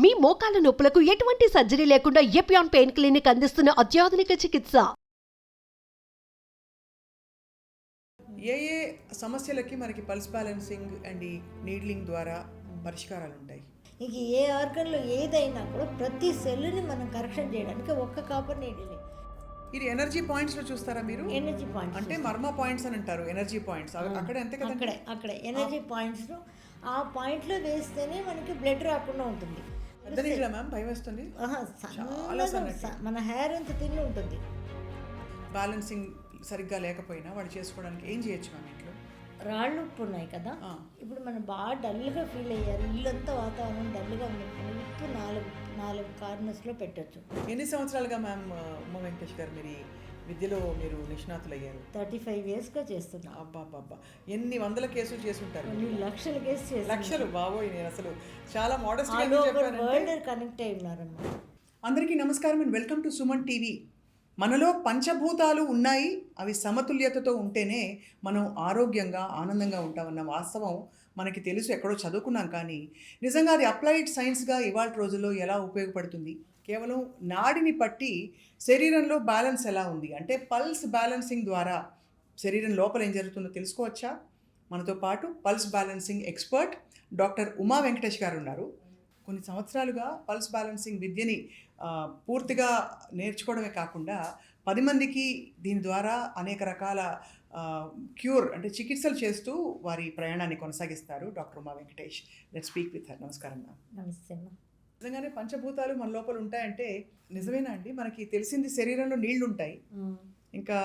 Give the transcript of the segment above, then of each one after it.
మీ మోకాల నొప్పులకు ఎటువంటి సర్జరీ లేకుండా ఎపియాన్ పెయిన్ క్లినిక్ అందిస్తున్న అత్యాధునిక చికిత్స. ఏ ఏ సమస్యలకి మనకి పల్స్ బ్యాలెన్సింగ్ అండ్ ఈ నీడ్లింగ్ ద్వారా పరిష్కారాలు ఉంటాయి? ఇక ఏ ఆర్గన్లో ఏదైనా కూడా ప్రతి సెల్ని మనం కరెక్షన్ చేయడానికి ఒక్క కాపర్ నీడిల్. ఇది ఎనర్జీ పాయింట్స్లో చూస్తారా మీరు? ఎనర్జీ పాయింట్స్ అంటే మర్మ పాయింట్స్ అని అంటారు. ఎనర్జీ పాయింట్స్ అక్కడ అంతే కదా? అక్కడే ఎనర్జీ పాయింట్స్లో ఆ పాయింట్లో వేస్తేనే మనకి బ్లడ్ రాకుండా ఉంటుంది. మ్యామ్ భయం వేస్తుంది. మన హెయిర్ ఎంత తిని ఉంటుంది. బ్యాలెన్సింగ్ సరిగ్గా లేకపోయినా వాడు చేసుకోవడానికి ఏం చేయొచ్చు మ్యామ్? ఇంట్లో రాళ్ళు ఉప్పు ఉన్నాయి కదా, ఇప్పుడు మనం బాగా డల్గా ఫీల్ అయ్యారు, ఇల్లంతా వాతావరణం డల్గా ఉంది, ఉప్పు నాలుగు కార్నర్స్లో పెట్టచ్చు. ఎన్ని సంవత్సరాలుగా మ్యామ్ ఉమా వెంకటేష్ గారు మీరు విద్యలో మీరు నిష్ణాతులు అయ్యారు? 35 yearsగా చేస్తున్నా. అబ్బా ఎన్ని వందల కేసులు చేసి ఉంటారు? లక్షల కేసు చేసి. లక్షలు బాబోయ్, నేను అసలు చాలా మోడెస్ట్ కనెక్ట్ అయి ఉన్నారన్నమాట. అందరికీ నమస్కారం and welcome to Suman TV. మనలో పంచభూతాలు ఉన్నాయి, అవి సమతుల్యతతో ఉంటేనే మనం ఆరోగ్యంగా ఆనందంగా ఉంటామన్న వాస్తవం మనకి తెలుసు, ఎక్కడో చదువుకున్నాం. కానీ నిజంగా అది అప్లైడ్ సైన్స్గా ఇవాళ రోజుల్లో ఎలా ఉపయోగపడుతుంది? కేవలం నాడిని పట్టి శరీరంలో బ్యాలెన్స్ ఎలా ఉంది అంటే పల్స్ బ్యాలెన్సింగ్ ద్వారా శరీరం లోపల ఏం జరుగుతుందో తెలుసుకోవచ్చా? మనతో పాటు pulse balancing expert doctor Uma Venkatesh గారు ఉన్నారు. కొన్ని సంవత్సరాలుగా పల్స్ బ్యాలెన్సింగ్ విద్యని పూర్తిగా నేర్చుకోవడమే కాకుండా 10 మందికి దీని ద్వారా అనేక రకాల క్యూర్ అంటే చికిత్సలు చేస్తూ వారి ప్రయాణాన్ని కొనసాగిస్తారు doctor Uma Venkatesh. Let's speak with her. నమస్కారం మ్యామ్. నమస్తే అమ్మా. నిజంగానే పంచభూతాలు మన లోపల ఉంటాయంటే నిజమేనా అండి? మనకి తెలిసింది శరీరంలో నీళ్లు ఉంటాయి, ఇంకా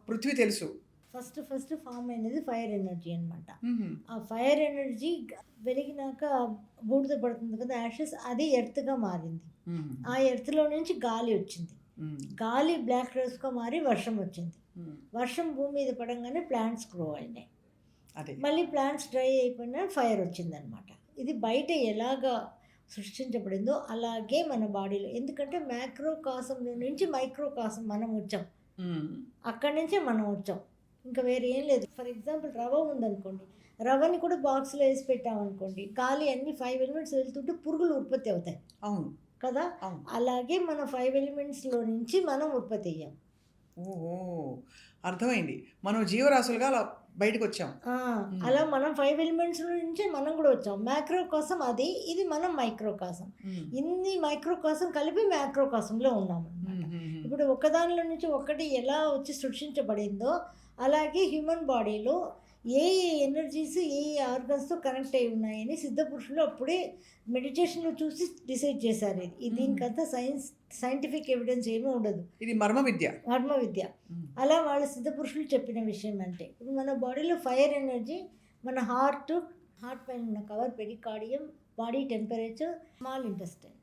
పృథ్వీ తెలుసు. ఫస్ట్ ఫామ్ అయినది ఫైర్ ఎనర్జీ అనమాట. ఆ ఫైర్ ఎనర్జీ వెలిగినాక బూడిద పడుతుంది కదా, యాషెస్, అది ఎర్త్గా మారింది. ఆ ఎర్త్లో నుంచి గాలి వచ్చింది, గాలి బ్లాక్ రైస్గా మారి వర్షం వచ్చింది. వర్షం భూమి మీద పడంగానే ప్లాంట్స్ గ్రో అయినాయి. మళ్ళీ ప్లాంట్స్ డ్రై అయిపోయినా ఫైర్ వచ్చిందనమాట. ఇది బయట ఎలాగా సృష్టించబడిందో అలాగే మన బాడీలో, ఎందుకంటే మ్యాక్రోకాసంలో నుంచి మైక్రోకాసం మనం వచ్చాం, అక్కడి నుంచే మనం వచ్చాం, ఇంకా వేరే ఏం లేదు. ఫర్ ఎగ్జాంపుల్ రవ్వ ఉందనుకోండి, రవ్వని కూడా బాక్స్లో వేసి పెట్టామనుకోండి, గాలి అన్ని 5 elements వెళ్తుంటే పురుగులు ఉత్పత్తి అవుతాయి. అవును కదా, అలాగే మన 5 elementsలో నుంచి మనం ఉత్పత్తి అయ్యాం. ఓహో, అర్థమైంది. మనం జీవరాశులుగా అలా బయటకు వచ్చాం. అలా మనం 5 elements నుంచి మనం కూడా వచ్చాం. మ్యాక్రో కోసం అది, ఇది మనం మైక్రో కోసం. ఇన్ని మైక్రో కోసం కలిపి మ్యాక్రో కాసంలో ఉన్నాం అన్నమాట. ఇప్పుడు ఒకదానిలో నుంచి ఒకటి ఎలా వచ్చి సృష్టించబడిందో అలాగే హ్యూమన్ బాడీలో ఏ ఎనర్జీస్ ఏ ఆర్గన్స్తో కనెక్ట్ అయి ఉన్నాయని సిద్ధపురుషులు అప్పుడే మెడిటేషన్లో చూసి డిసైడ్ చేశారు. ఇది దీనికంతా సైంటిఫిక్ ఎవిడెన్స్ ఏమీ ఉండదు, ఇది మర్మ విద్య. అలా వాళ్ళ సిద్ధపురుషులు చెప్పిన విషయం. అంటే ఇప్పుడు మన బాడీలో ఫైర్ ఎనర్జీ, మన హార్ట్ పైన ఉన్న cover pericardium, body temperature, small intestine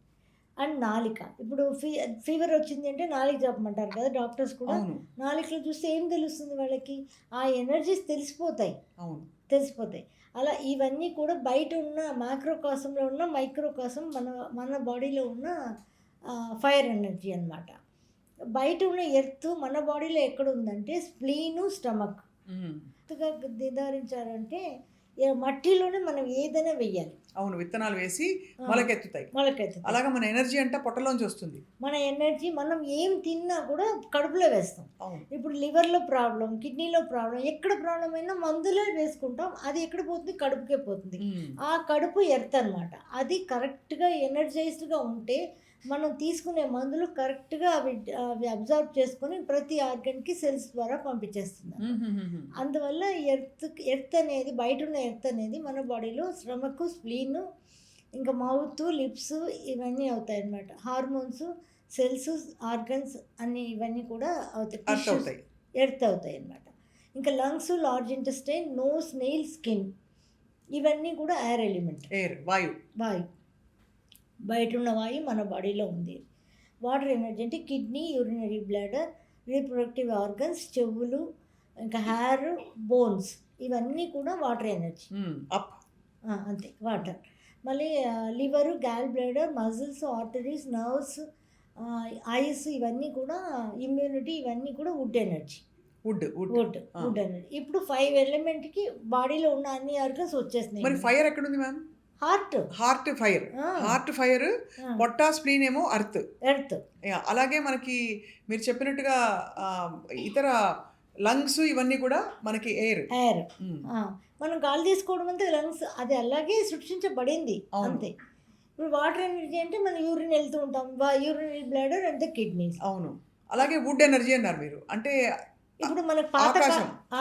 and నాలిక. ఇప్పుడు ఫీవర్ వచ్చింది అంటే నాలిక చెప్పమంటారు కదా డాక్టర్స్ కూడా. నాలికలో చూస్తే ఏం తెలుస్తుంది వాళ్ళకి? ఆ ఎనర్జీస్ తెలిసిపోతాయి. అలా ఇవన్నీ కూడా బయట ఉన్న మ్యాక్రోకాసంలో ఉన్న మైక్రోకాసం మన బాడీలో ఉన్న ఫైర్ ఎనర్జీ అన్నమాట. బయట ఉన్న ఎర్త్ మన బాడీలో ఎక్కడ ఉందంటే స్ప్లీను, స్టమక్. నిర్ధారించారంటే మట్టిలోనే మనం ఏదైనా వెయ్యాలి. అవును, విత్తనాలు వేసి మొలకెత్తుతాయి. అలాగా మన ఎనర్జీ అంటే పొట్టలోంచి వస్తుంది. మన ఎనర్జీ మనం ఏం తిన్నా కూడా కడుపులో వేస్తాం. ఇప్పుడు లివర్లో ప్రాబ్లం, కిడ్నీలో ప్రాబ్లం, ఎక్కడ ప్రాబ్లం అయినా మందులే వేసుకుంటాం. అది ఎక్కడ పోతుంది? కడుపుకే పోతుంది. ఆ కడుపు ఎర్త్ అనమాట. అది కరెక్ట్గా ఎనర్జైజ్డ్గా ఉంటే మనం తీసుకునే మందులు కరెక్ట్గా అవి అబ్జర్వ్ చేసుకొని ప్రతి ఆర్గన్కి సెల్స్ ద్వారా పంపించేస్తుంది. అందువల్ల ఎర్త్ అనేది, బయట ఉన్న ఎర్త్ అనేది మన బాడీలో స్టమక్, స్ప్లీన్, ఇంకా మౌత్, లిప్స్ ఇవన్నీ అవుతాయి అన్నమాట. హార్మోన్స్, సెల్స్, ఆర్గన్స్ అన్ని ఇవన్నీ కూడా అవుతాయి, ఎర్త్ అవుతాయి అన్నమాట. ఇంకా lungs, large intestine, nose, nail, skin ఇవన్నీ కూడా ఎయిర్ ఎలిమెంట్, వాయు. బయట ఉన్న వాయు మన బాడీలో ఉంది. వాటర్ ఎనర్జీ అంటే kidney, urinary bladder, reproductive organs, చెవులు, ఇంకా హెయిర్, బోన్స్ ఇవన్నీ కూడా వాటర్ ఎనర్జీ. అంతే, వాటర్. మళ్ళీ liver, gall bladder, muscles, arteries, nerves, eyes ఇవన్నీ కూడా, ఇమ్యూనిటీ ఇవన్నీ కూడా వుడ్ ఎనర్జీ. ఎనర్జీ. ఇప్పుడు 5 ఎలిమెంట్కి బాడీలో ఉన్న అన్ని ఆర్గన్స్ వచ్చేసినాయి. మరి ఫైర్ ఎక్కడ ఉంది ma'am? Heart fire, heart fire, పొట్ట స్ప్లీన్ ఏమో అర్త్. ఎర్త్. అలాగే మనకి మీరు చెప్పినట్టుగా ఇతర లంగ్స్ ఇవన్నీ కూడా మనకి ఎయిర్. మనం గాలి తీసుకోవడం అంతే లంగ్స్, అది అలాగే సృష్టించబడింది అంతే. ఇప్పుడు వాటర్ ఎనర్జీ అంటే మనం యూరిన్ వెళ్తూ ఉంటాం, urinary bladder and the kidneys. అవును. అలాగే వుడ్ ఎనర్జీ అన్నారు మీరు, అంటే ఇప్పుడు మనకు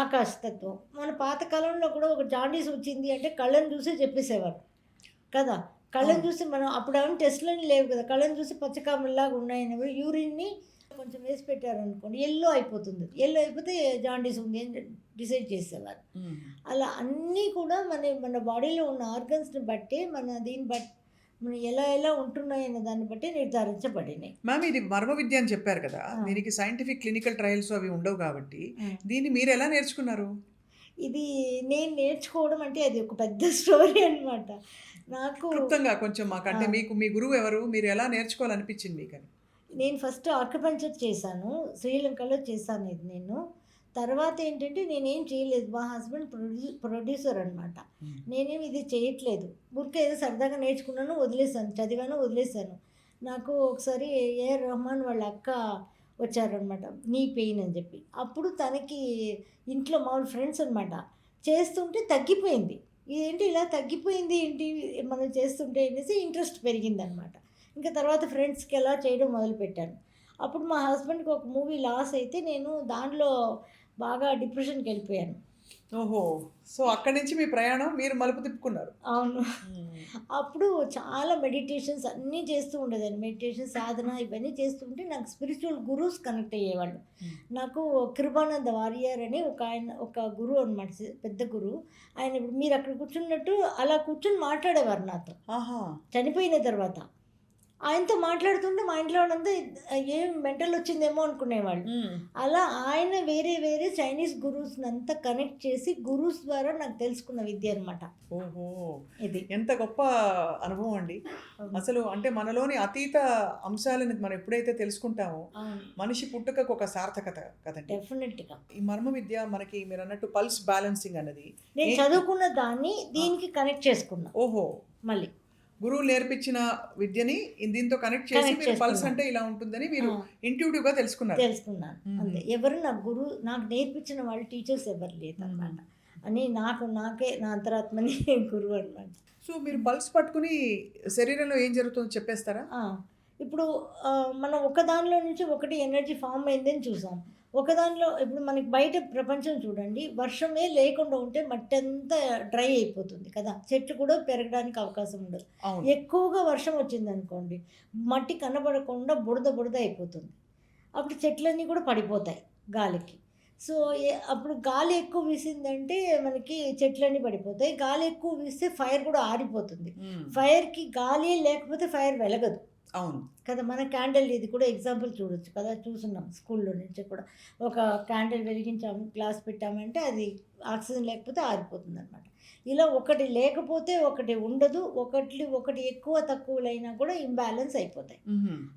ఆకాశతత్వం. మన పాతకాలంలో కూడా ఒక జాండీస్ వచ్చింది అంటే కళ్ళని చూసి చెప్పేసేవారు కదా. కళ్ళని చూసి మనం అప్పుడు ఏమైనా టెస్ట్లని లేవు కదా, కళ్ళని చూసి పచ్చకామల్లాగా ఉన్నాయని యూరిన్ని కొంచెం వేసి పెట్టారనుకోండి ఎల్లో అయిపోతుంది, ఎల్లో అయిపోతే జాండీస్ ఉంది అని డిసైడ్ చేసేవారు. అలా అన్నీ కూడా మన బాడీలో ఉన్న ఆర్గన్స్ని బట్టి దీన్ని బట్టి మనం ఎలా ఉంటున్నాయనే దాన్ని బట్టి నిర్ధారించబడినాయి. మ్యామ్ ఇది మర్మ విద్య అని చెప్పారు కదా, దీనికి సైంటిఫిక్ క్లినికల్ ట్రయల్స్ అవి ఉండవు కాబట్టి దీన్ని మీరు ఎలా నేర్చుకున్నారు? ఇది నేను నేర్చుకోవడం అంటే అది ఒక పెద్ద స్టోరీ అనమాట. నాకు క్లుప్తంగా కొంచెం మాకంటే మీకు మీ గురువు ఎవరు, మీరు ఎలా నేర్చుకోవాలనిపించింది మీకు అని? నేను ఫస్ట్ ఆక్యుపంక్చర్ చేశాను, శ్రీలంకలో చేశాను ఇది నేను. తర్వాత ఏంటంటే నేనేం చేయలేదు, మా హస్బెండ్ ప్రొడ్యూసర్ అనమాట. నేనేమి ఇది చేయట్లేదు, ఊరికే ఏదో సరదాగా నేర్చుకున్నాను, వదిలేసాను, చదివాను, వదిలేసాను. నాకు ఒకసారి ఏఆర్ రెహమాన్ వాళ్ళ అక్క వచ్చారనమాట, నీ పెయిన్ అని చెప్పి. అప్పుడు తనకి ఇంట్లో మామూలు ఫ్రెండ్స్ అనమాట చేస్తుంటే తగ్గిపోయింది. ఇదేంటి ఇలా తగ్గిపోయింది ఏంటి మనం చేస్తుంటే అనేసి ఇంట్రెస్ట్ పెరిగిందనమాట. ఇంకా తర్వాత ఫ్రెండ్స్కి ఎలా చేయడం మొదలుపెట్టాను. అప్పుడు మా హస్బెండ్కి ఒక మూవీ లాస్ అయితే నేను దాంట్లో బాగా డిప్రెషన్కి వెళ్ళిపోయాను. ఓహో, సో అక్కడి నుంచి మీ ప్రయాణం మీరు మలుపు తిప్పుకున్నారు. అవును. అప్పుడు చాలా మెడిటేషన్స్ అన్నీ చేస్తూ ఉండేదాన్ని, మెడిటేషన్ సాధన ఇవన్నీ చేస్తుంటే నాకు స్పిరిచువల్ గురూస్ కనెక్ట్ అయ్యేవాళ్ళు. నాకు కృపానంద వారియర్ అని ఒక గురువు అనమాట, పెద్ద గురువు. ఆయన ఇప్పుడు మీరు అక్కడ కూర్చున్నట్టు అలా కూర్చొని మాట్లాడేవారు నాతో చనిపోయిన తర్వాత. ఆయనతో మాట్లాడుతుంటే మా ఇంట్లో వాళ్ళంతా ఏం మెంటల్ వచ్చిందేమో అనుకునేవాళ్ళు. అలా ఆయన వేరే చైనీస్ గురూస్ని అంతా కనెక్ట్ చేసి గురూస్ ద్వారా నాకు తెలుసుకున్న విద్య అనమాట. ఓహో, ఇది ఎంత గొప్ప అనుభవం అండి అసలు. అంటే మనలోని అతీత అంశాలను మనం ఎప్పుడైతే తెలుసుకుంటామో మనిషి పుట్టుకకు ఒక సార్థకత కదండి. డెఫినెట్గా ఈ మర్మ విద్య మనకి మీరు అన్నట్టు పల్స్ బ్యాలెన్సింగ్ అన్నది నేను చదువుకున్న దాన్ని దీనికి కనెక్ట్ చేసుకున్నా. ఓహో, మళ్ళీ గురువు నేర్పించిన విద్యని దీంతో కనెక్ట్ చేసి మీరు పల్స్ అంటే ఇలా ఉంటుందని మీరు ఇంట్యూటివ్ గా తెలుసుకున్నాను అంతే. ఎవరు నాకు నేర్పించిన వాళ్ళు టీచర్స్ ఎవరు లేదు అన్నమాట అని నాకే నా అంతరాత్మని గురువు అన్నమాట. సో మీరు పల్స్ పట్టుకుని శరీరంలో ఏం జరుగుతుందో చెప్పేస్తారా? ఇప్పుడు మనం ఒక దానిలో నుంచి ఒకటి ఎనర్జీ ఫామ్ అయిందని చూసాం. ఒకదానిలో ఇప్పుడు మనకి బయట ప్రపంచం చూడండి, వర్షమే లేకుండా ఉంటే మట్టి అంతా డ్రై అయిపోతుంది కదా, చెట్లు కూడా పెరగడానికి అవకాశం ఉండదు. ఎక్కువగా వర్షం వచ్చింది అనుకోండి, మట్టి కనబడకుండా బురద అయిపోతుంది. అప్పుడు చెట్లన్నీ కూడా పడిపోతాయి గాలికి. సో అప్పుడు గాలి ఎక్కువ వీసిందంటే మనకి చెట్లన్నీ పడిపోతాయి. గాలి ఎక్కువ వీస్తే ఫైర్ కూడా ఆరిపోతుంది. ఫైర్కి గాలి లేకపోతే ఫైర్ వెలగదు. అవును కదా. మన క్యాండిల్ ఇది కూడా ఎగ్జాంపుల్ చూడొచ్చు కదా, చూస్తున్నాం స్కూల్లో నుంచి కూడా. ఒక క్యాండిల్ వెలిగించాము, గ్లాస్ పెట్టామంటే అది ఆక్సిజన్ లేకపోతే ఆరిపోతుంది అనమాట. ఇలా ఒకటి లేకపోతే ఒకటి ఉండదు, ఒకటి ఎక్కువ తక్కువలైనా కూడా ఇంబ్యాలెన్స్ అయిపోతాయి.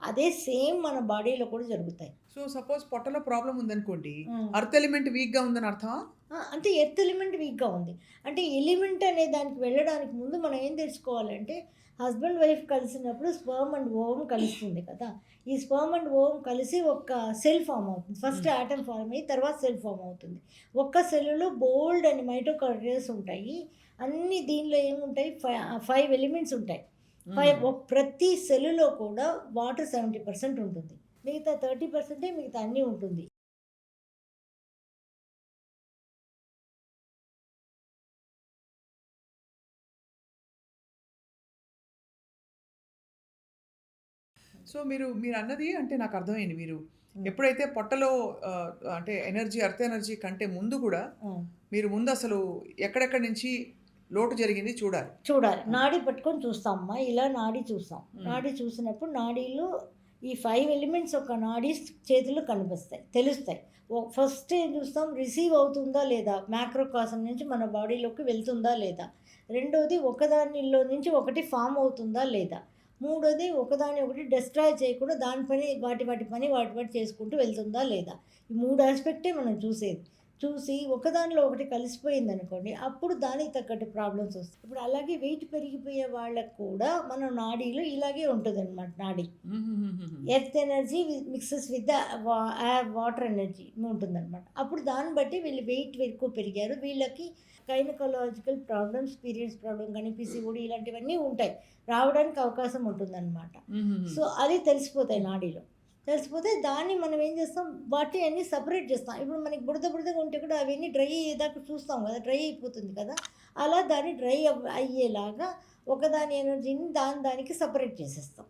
అదే సేమ్ మన బాడీలో కూడా జరుగుతాయి. సో సపోజ్ పొట్టలో ప్రాబ్లం ఉందనుకోండి, అర్త్ ఎలిమెంట్ వీక్గా ఉందని అర్థం. అంటే ఎర్త్ ఎలిమెంట్ వీక్గా ఉంది అంటే ఎలిమెంట్ అనే దానికి వెళ్ళడానికి ముందు మనం ఏం తెలుసుకోవాలంటే, హస్బెండ్ వైఫ్ కలిసినప్పుడు స్పర్మ్ అండ్ ఓవం కలుస్తుంది కదా. ఈ స్పర్మ్ అండ్ ఓవం కలిసి ఒక సెల్ ఫామ్ అవుతుంది. ఫస్ట్ ఆటమ్ ఫామ్ అయ్యి తర్వాత సెల్ ఫామ్ అవుతుంది. ఒక్క సెల్లులో బోల్డ్ అని మైటోకాండ్రియాస్ ఉంటాయి. అన్ని దీనిలో ఏముంటాయి, 5 ఎలిమెంట్స్ ఉంటాయి. ప్రతి సెల్లులో కూడా వాటర్ 70% ఉంటుంది, మిగతా 30% మిగతా అన్నీ ఉంటుంది. సో మీరు అన్నది అంటే నాకు అర్థమైంది. మీరు ఎప్పుడైతే పొట్టలో అంటే అర్త్ ఎనర్జీ కంటే ముందు కూడా మీరు ముందు అసలు ఎక్కడెక్కడి నుంచి లోటు జరిగింది చూడాలి. నాడీ పట్టుకొని చూస్తామమ్మా, ఇలా నాడీ చూస్తాం. నాడీ చూసినప్పుడు నాడీలో ఈ 5 ఎలిమెంట్స్ ఒక నాడీ చేతులు తెలుస్తాయి. ఫస్ట్ ఏం చూస్తాం, రిసీవ్ అవుతుందా లేదా, మ్యాక్రోకాసం నుంచి మన బాడీలోకి వెళ్తుందా లేదా. రెండోది ఒకదానిలో నుంచి ఒకటి ఫామ్ అవుతుందా లేదా. మూడోది ఒకటి డిస్ట్రాయ్ చేయకుండా దాని పని వాటి పని చేసుకుంటూ వెళ్తుందా లేదా. ఈ 3 ఆస్పెక్టే మనం చూసేది. చూసి ఒకదానిలో ఒకటి కలిసిపోయింది అనుకోండి, అప్పుడు దానికి తగ్గట్టు ప్రాబ్లమ్స్ వస్తాయి. ఇప్పుడు అలాగే వెయిట్ పెరిగిపోయే వాళ్ళకు కూడా మన నాడీలో ఇలాగే ఉంటుంది అనమాట. నాడీ earth energy mixes with the water energy ఉంటుందన్నమాట. అప్పుడు దాన్ని బట్టి వీళ్ళు వెయిట్ ఎక్కువ పెరిగారు, వీళ్ళకి గైనకాలజికల్ ప్రాబ్లమ్స్, పీరియడ్స్ ప్రాబ్లం కానీ పిసిఓడి ఇలాంటివన్నీ ఉంటాయి, రావడానికి అవకాశం ఉంటుందన్నమాట. సో అది తెలిసిపోతాయి నాడీలో. తెలిసిపోతే దాన్ని మనం ఏం చేస్తాం, వాటి అన్నీ సపరేట్ చేస్తాం. ఇప్పుడు మనకి బుడదగా ఉంటే కూడా అవన్నీ డ్రై అయ్యేదాకా చూస్తాం కదా, డ్రై అయిపోతుంది కదా, అలా దాన్ని డ్రై అయ్యేలాగా ఒకదాని ఎనర్జీని దానికి సపరేట్ చేసేస్తాం.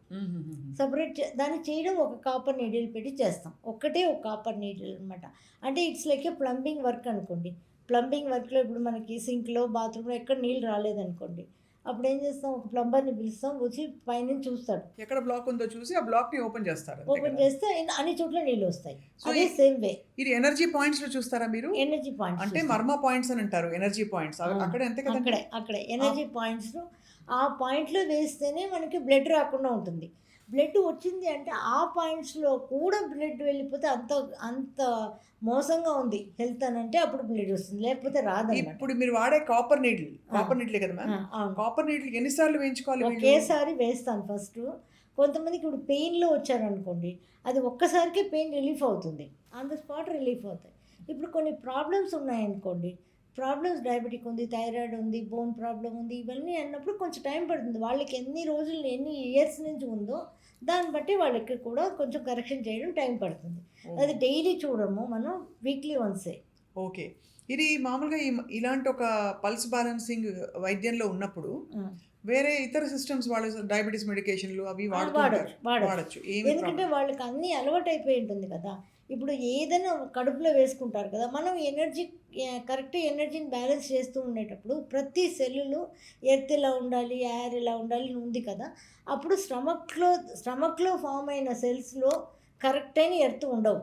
దాన్ని చేయడం ఒక కాపర్ నీడిల్ పెట్టి చేస్తాం. ఒక్కటే ఒక కాపర్ నీడిల్ అనమాట. అంటే it's like A plumbing work అనుకోండి. ప్లంబింగ్ వర్క్లో ఇప్పుడు మనకి సింక్లో బాత్రూంలో ఎక్కడ నీళ్ళు రాలేదనుకోండి, అప్పుడు ఏం చేస్తాం, ఒక ప్లంబర్ని పిలుస్తాం, వచ్చి పైన చూస్తాడు, ఎక్కడ బ్లాక్ ఉందో చూసి ఆ బ్లాక్ ని ఓపెన్ చేస్తారు. ఓపెన్ చేస్తే అన్ని చోట్ల నీళ్ళు వస్తాయి. అదే సేమ్ వే. ఇది ఎనర్జీ పాయింట్స్ లో చూస్తారా మీరు? ఎనర్జీ పాయింట్స్ అంటే మర్మా పాయింట్స్ అని అంటారు, ఎనర్జీ పాయింట్స్ అక్కడ అంతే కదా. అక్కడే ఎనర్జీ పాయింట్స్, ఆ పాయింట్లో వేస్తేనే మనకి బ్లడ్ రాకుండా ఉంటుంది. బ్లడ్ వచ్చింది అంటే ఆ పాయింట్స్లో కూడా బ్లడ్ వెళ్ళిపోతే అంత మోసంగా ఉంది హెల్త్ అని అంటే అప్పుడు బ్లడ్ వస్తుంది, లేకపోతే రాదు. ఇప్పుడు మీరు వాడే కాపర్ నీడిల్ కదా మ్యామ్, కాపర్ నీడిల్ ఎన్నిసార్లు వేయించుకోవాలి? ఒకేసారి వేస్తాను ఫస్ట్. కొంతమందికి ఇప్పుడు పెయిన్లో వచ్చారనుకోండి, అది ఒక్కసారికే పెయిన్ రిలీఫ్ అవుతుంది, ఆన్ ద స్పాట్ రిలీఫ్ అవుతాయి. ఇప్పుడు కొన్ని ప్రాబ్లమ్స్ ఉన్నాయనుకోండి, ప్రాబ్లమ్స్ డయాబెటిక్ ఉంది, థైరాయిడ్ ఉంది, బోన్ ప్రాబ్లం ఉంది, ఇవన్నీ అన్నప్పుడు కొంచెం టైం పడుతుంది. వాళ్ళకి ఎన్ని రోజులు ఎన్ని ఇయర్స్ నుంచి ఉందో దాన్ని బట్టి వాళ్ళకి కూడా కొంచెం కరెక్షన్ చేయడం టైం పడుతుంది. అది డైలీ చూడము, మనం వీక్లీ వన్సే. ఓకే. ఇది మామూలుగా ఇలాంటి ఒక పల్స్ బ్యాలెన్సింగ్ వైద్యంలో ఉన్నప్పుడు వేరే ఇతర సిస్టమ్స్ వాళ్ళు డయాబెటీస్ మెడికేషన్లు అవి వాడచ్చు, ఎందుకంటే వాళ్ళకి అన్నీ అలవాటు అయిపోయి ఉంటుంది కదా. ఇప్పుడు ఏదైనా కడుపులో వేసుకుంటారు కదా, మనం కరెక్ట్ ఎనర్జీని బ్యాలెన్స్ చేస్తూ ఉండేటప్పుడు ప్రతి సెల్లులు ఎర్త్ ఎలా ఉండాలి, ఎయిర్ ఎలా ఉండాలి ఉంది కదా, అప్పుడు స్టమక్లో ఫామ్ అయిన సెల్స్లో కరెక్ట్ అయిన ఎర్త్ ఉండవు.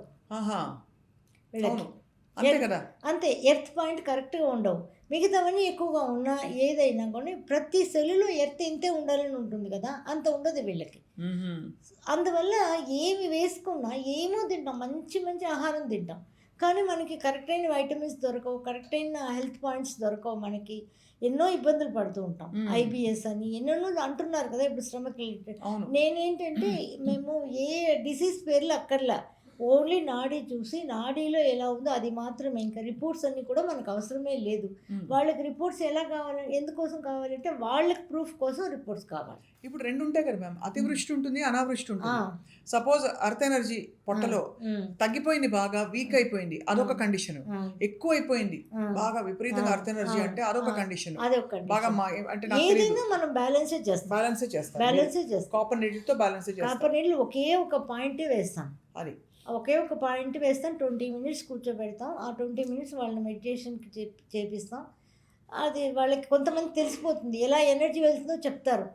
అంతే, ఎర్త్ పాయింట్ కరెక్ట్గా ఉండవు. మిగతావన్నీ ఎక్కువగా ఉన్నా ఏదైనా కానీ ప్రతి సెల్లులో ఎర్త్ ఇంతే ఉండాలని ఉంటుంది కదా, అంత ఉండదు వీళ్ళకి. అందువల్ల ఏమి వేసుకున్నా ఏమో తింటాం, మంచి మంచి ఆహారం తింటాం, కానీ మనకి కరెక్ట్ అయిన వైటమిన్స్ దొరకవు, కరెక్ట్ అయిన హెల్త్ పాయింట్స్ దొరకవు. మనకి ఎన్నో ఇబ్బందులు పడుతూ ఉంటాం. IBS అని ఎన్నెన్నో అంటున్నారు కదా ఇప్పుడు స్టమక్ రిలేటెడ్. నేనేంటంటే మేము ఏ డిసీజ్ పేర్లు అక్కర్లా, ఓన్లీ నాడీ చూసి నాడీలో ఎలా ఉందో అది మాత్రమే, ఇంకా రిపోర్ట్స్ అన్నీ కూడా మనకు అవసరమే లేదు. వాళ్ళకి రిపోర్ట్స్ ఎలా కావాలని, ఎందుకోసం కావాలంటే వాళ్ళకి ప్రూఫ్ కోసం రిపోర్ట్స్ కావాలి. ఇప్పుడు రెండు ఉంటాయి కదా మ్యామ్, అతివృష్టి ఉంటుంది, అనావృష్టి ఉంటుంది. సపోజ్ అర్త్ ఎనర్జీ పొట్టలో తగ్గిపోయింది, బాగా వీక్ అయిపోయింది, అదొక కండిషన్. ఎక్కువ అయిపోయింది బాగా విపరీతంగా అర్త్ ఎనర్జీ అంటే అదొక కండిషన్. బాగా అంటే మనం బ్యాలెన్సే చేస్తాం. కాపర్ నీడిల్ తో బ్యాలెన్స్ చేస్తాం. కాపర్ నీడిల్ ఒకే ఒక పాయింట్ వేస్తాం, అది ఒకే ఒక పాయింట్ వేస్తాం. 20 minutes కూర్చోబెడతాం. ఆ 20 minutes వాళ్ళని మెడిటేషన్కి చేపిస్తాం. అది వాళ్ళకి కొంతమంది తెలిసిపోతుంది, ఎలా ఎనర్జీ వెళ్తుందో చెప్తారు.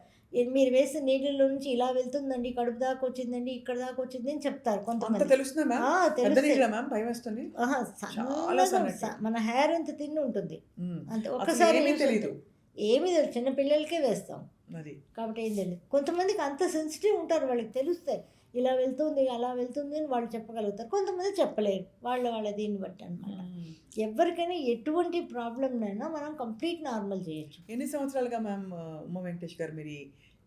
మీరు వేసే నీళ్ళలో నుంచి ఇలా వెళ్తుందండి, కడుపు దాకా వచ్చిందండి, ఇక్కడ దాకా వచ్చింది అని చెప్తారు కొంతమంది. మన హెయిర్ ఎంత తిని ఉంటుంది అంతే, ఒక్కసారి ఏమీ తెలియదు, చిన్న పిల్లలకే వేస్తాం కాబట్టి ఏం తెలియదు. కొంతమందికి అంత సెన్సిటివ్ ఉంటారు, వాళ్ళకి తెలుస్తాయి ఇలా వెళ్తుంది అలా వెళ్తుంది అని వాళ్ళు చెప్పగలుగుతారు, కొంతమంది చెప్పలేరు, వాళ్ళ దీన్ని బట్టి అనమాట. ఎవరికైనా ఎటువంటి ప్రాబ్లంనైనా మనం కంప్లీట్ నార్మల్ చేయొచ్చు. ఎన్ని సంవత్సరాలుగా మ్యామ్ ఉమా వెంకటేష్ గారు మీరు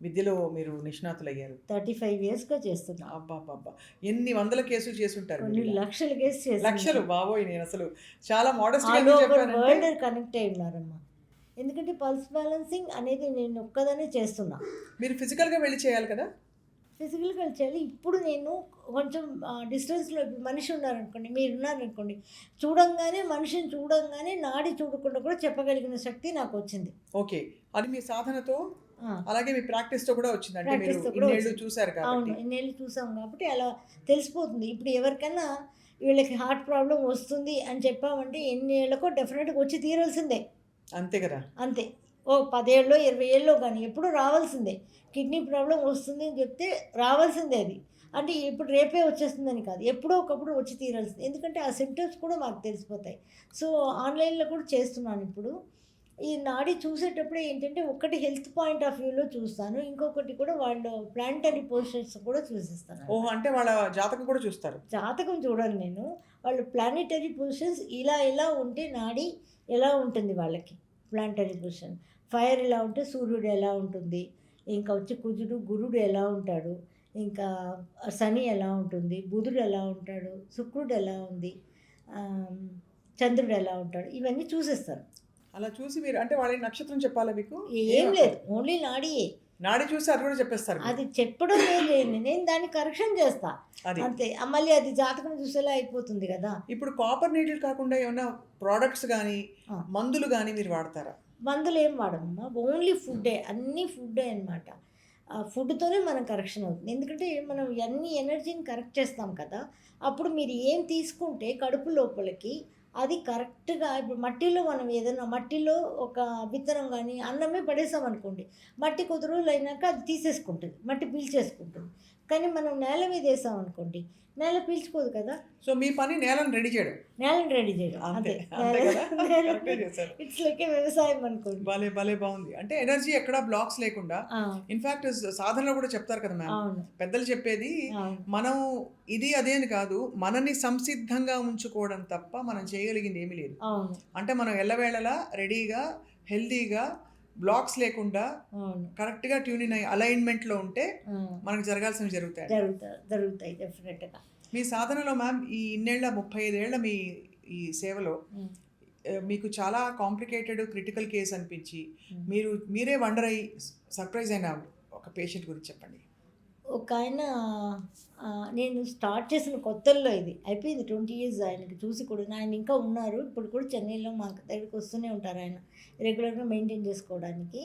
విద్యలో మీరు నిష్ణాతులు అయ్యారు? 35 yearsగా చేస్తున్నా. అబ్బా, ఎన్ని వందల కేసులు చేస్తుంటారు? కొన్ని లక్షల కేసు చేసి. లక్షలు? బాబోయ్, నేను అసలు చాలా మోడెస్ట్ వరల్డ్ కనెక్ట్ అయి ఉన్నారమ్మా. ఎందుకంటే పల్స్ బ్యాలెన్సింగ్ అనేది నేను ఒక్కదానే చేస్తున్నా. మీరు ఫిజికల్గా వెళ్ళి చేయాలి కదా? ఫిజికల్గా చేయాలి. ఇప్పుడు నేను కొంచెం డిస్టెన్స్లో, ఇప్పుడు మనిషి ఉన్నారనుకోండి, మీరు ఉన్నారనుకోండి, మనిషిని చూడంగానే నాడి చూడకుండా కూడా చెప్పగలిగిన శక్తి నాకు వచ్చింది. ఓకే, అది మీ సాధనతో అలాగే మీ ప్రాక్టీస్తో కూడా వచ్చింది. అంటే మీరు ఇన్నేళ్ళు చూసారు కాబట్టి. అవును, ఇన్నేళ్ళు చూసాం కాబట్టి అలా తెలిసిపోతుంది. ఇప్పుడు ఎవరికైనా వీళ్ళకి హార్ట్ ప్రాబ్లం వస్తుంది అని చెప్పామంటే ఎన్నేళ్ళకో డెఫినెట్గా వచ్చి తీరాల్సిందే. అంతే కదా? అంతే. ఓ 10 ఏళ్ళో 20 ఏళ్ళో కానీ ఎప్పుడూ రావాల్సిందే. కిడ్నీ ప్రాబ్లం వస్తుంది అని చెప్తే రావాల్సిందే. అది అంటే ఇప్పుడు రేపే వచ్చేస్తుందని కాదు, ఎప్పుడో ఒకప్పుడు వచ్చి తీరాల్సింది. ఎందుకంటే ఆ సిమ్టమ్స్ కూడా మాకు తెలిసిపోతాయి. సో ఆన్లైన్లో కూడా చేస్తున్నాను ఇప్పుడు. ఈ నాడి చూసేటప్పుడు ఏంటంటే ఒకటి హెల్త్ పాయింట్ ఆఫ్ వ్యూలో చూస్తాను, ఇంకొకటి కూడా వాళ్ళు ప్లాంటరీ పొజిషన్స్ కూడా చూసిస్తాను. ఓహో, అంటే వాళ్ళ జాతకం కూడా చూస్తారు. జాతకం చూడను నేను, వాళ్ళు ప్లానెటరీ పొజిషన్స్ ఇలా ఇలా ఉంటే నాడి ఎలా ఉంటుంది వాళ్ళకి, ప్లానెటరీ పొజిషన్ ఫైర్ ఎలా ఉంటే సూర్యుడు ఎలా ఉంటుంది, ఇంకా వచ్చి కుజుడు గురుడు ఎలా ఉంటాడు, ఇంకా శని ఎలా ఉంటుంది, బుధుడు ఎలా ఉంటాడు, శుక్రుడు ఎలా ఉంది, చంద్రుడు ఎలా ఉంటాడు, ఇవన్నీ చూసేస్తారు. అలా చూసి మీరు అంటే వాళ్ళ నక్షత్రం చెప్పాలా మీకు? ఏం లేదు, ఓన్లీ నాడియే. నాడి చూసి అది కూడా చెప్పేస్తారు. అది చెప్పడం లేదు, నేను దాన్ని కరెక్షన్ చేస్తా అంతే. మళ్ళీ అది జాతకం చూసేలా అయిపోతుంది కదా. ఇప్పుడు కాపర్ నీడిల్ కాకుండా ఏమైనా ప్రోడక్ట్స్ కానీ మందులు కానీ మీరు వాడతారా? మందులు ఏం వాడమమ్మా, ఓన్లీ ఫుడ్డే, అన్నీ ఫుడ్డే అనమాట. ఫుడ్తోనే మనం కరెక్షన్ అవుతుంది. ఎందుకంటే మనం అన్ని ఎనర్జీని కరెక్ట్ చేస్తాం కదా. అప్పుడు మీరు ఏం తీసుకుంటే కడుపు లోపలికి అది కరెక్ట్గా, ఇప్పుడు మట్టిలో మనం ఏదైనా మట్టిలో ఒక విత్తనం కానీ అన్నమే పడేసాం అనుకోండి, మట్టి కొద్ది రోజులు అయినాక అది తీసేసుకుంటుంది, మట్టి పీల్చేసుకుంటుంది. కానీ మనం నేల మీద వేసాం అనుకోండి, నేల పీల్చుకోదు కదా. సో మీ పని నేలను రెడీ చేయడం. నేలను రెడీ చేయడం అంతే. ఇట్స్ లైక్ వ్యవసాయం అనుకోండి. భలే భలే బాగుంది. అంటే ఎనర్జీ ఎక్కడ బ్లాక్స్ లేకుండా, ఇన్ఫాక్ట్ సాధనలో కూడా చెప్తారు కదా మ్యామ్, పెద్దలు చెప్పేది మనం ఇది అదేని కాదు, మనని సంసిద్ధంగా ఉంచుకోవడం తప్ప మనం చేయగలిగింది ఏమీ లేదు. అంటే మనం ఎల్లవేళలా రెడీగా హెల్దీగా బ్లాక్స్ లేకుండా కరెక్ట్గా ట్యూన్ అయ్యి అలైన్మెంట్లో ఉంటే మనకు జరగాల్సినవి జరుగుతాయి డెఫినెట్గా. మీ సాధనలో మ్యామ్ ఈ ఇన్నేళ్ల 35 ఏళ్ల మీ ఈ సేవలో మీకు చాలా కాంప్లికేటెడ్ క్రిటికల్ కేసు అనిపించి మీరే వండర్ అయ్యి సర్ప్రైజ్ అయిన ఒక పేషెంట్ గురించి చెప్పండి. ఒక ఆయన, నేను స్టార్ట్ చేసిన కొత్తల్లో, ఇది అయిపోయింది 20 years ఆయనకి చూసి కూడా. ఆయన ఇంకా ఉన్నారు, ఇప్పుడు కూడా చెన్నైలో మా దగ్గరికి వస్తూనే ఉంటారు ఆయన రెగ్యులర్గా మెయింటైన్ చేసుకోవడానికి.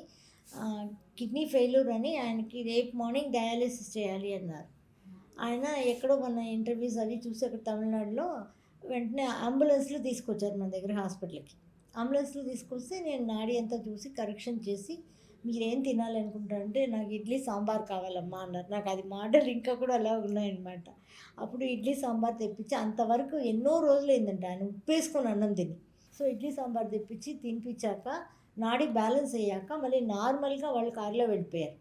కిడ్నీ ఫెయిల్యూర్ అని ఆయనకి రేపు మార్నింగ్ డయాలిసిస్ చేయాలి అన్నారు. ఆయన ఎక్కడో మన ఇంటర్వ్యూస్ అవి చూసి అక్కడ తమిళనాడులో వెంటనే అంబులెన్స్లో తీసుకొచ్చారు మన దగ్గర హాస్పిటల్కి. అంబులెన్స్లో తీసుకొస్తే నేను నాడి అంతా చూసి కరెక్షన్ చేసి, మీరేం తినాలనుకుంటారంటే నాకు ఇడ్లీ సాంబార్ కావాలమ్మా అన్నారు. నాకు అది మాటలు ఇంకా కూడా అలా ఉన్నాయన్నమాట. అప్పుడు ఇడ్లీ సాంబార్ తెప్పించి, అంతవరకు ఎన్నో రోజులు అయిందంట ఆయన ఉప్పేసుకొని అన్నం తిని. సో ఇడ్లీ సాంబార్ తెప్పించి తినిపించాక నాడి బ్యాలెన్స్ అయ్యాక మళ్ళీ నార్మల్గా వాళ్ళు కారులో వెళ్ళిపోయారు,